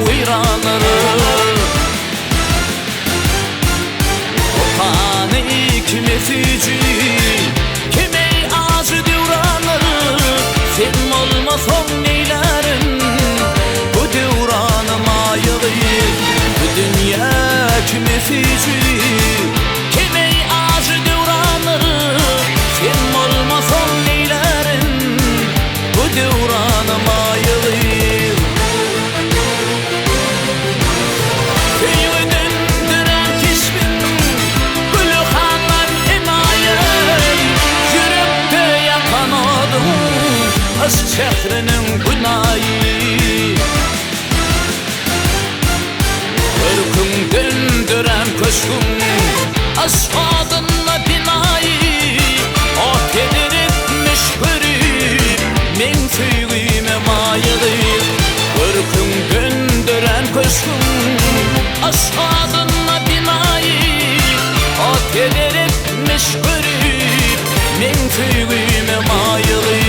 viranları. Okanı kime fici, kime acı devranları. Sen olmasan neylerin bu devranı mayılı. Bu dünya kime fici, kime acı devranları. Sen olmasan neylerin bu devranı mayılı. Aşk şehrinin günahı, örküm döndüren köşküm aşk adına binayı. O tedir etmiş görüp men söyleyime mayılı. Örküm döndüren köşküm aşk adına binayı. O tedir etmiş görüp men söyleyime mayılı.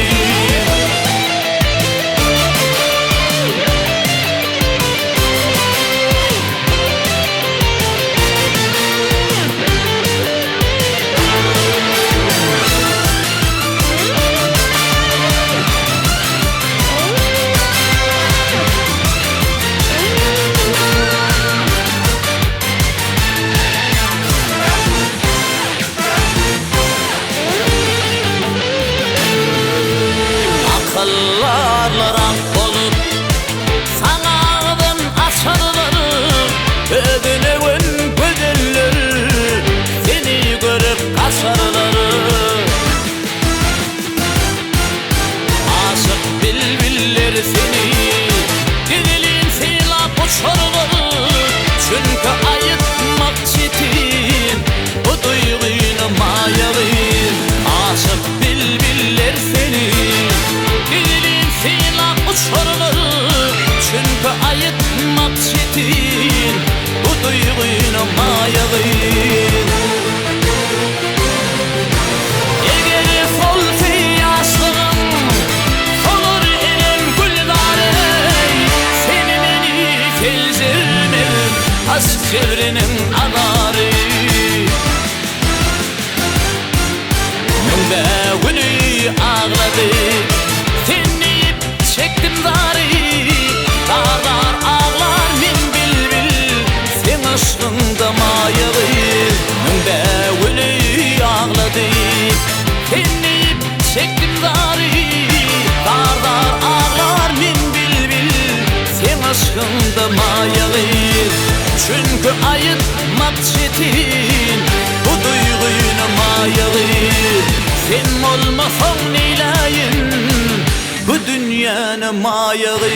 Akıllarla olup sanağın açarları. Ödüne gün güzeller seni görüp kaçarları. Aşık bilbiller seni dilin silap uçarları. Çünkü ayıtmak çetin bu duyguyla mayalı. Aşık bilbiller seni dilin silap uçarları. Çünkü ayıtmak çetin bu duyguyla mayalı. Eğer solsa yaşlığım solur elim güldarı. Seni beni felzirmem aşk çevrinin anarı. Mümbe günü ağladık, dinleyip çektim zarı. Dağlar ağlar min bilbil sen aşkında mayalı. Mümbe günü ağladık, dinleyip çektim zarı. Dağlar ağlar min bilbil sen aşkında mayalı. Çünkü ayıtmak çetin bu duyguyla mayalı. Sen olmasan neyleyin bu dünyanın mayalı.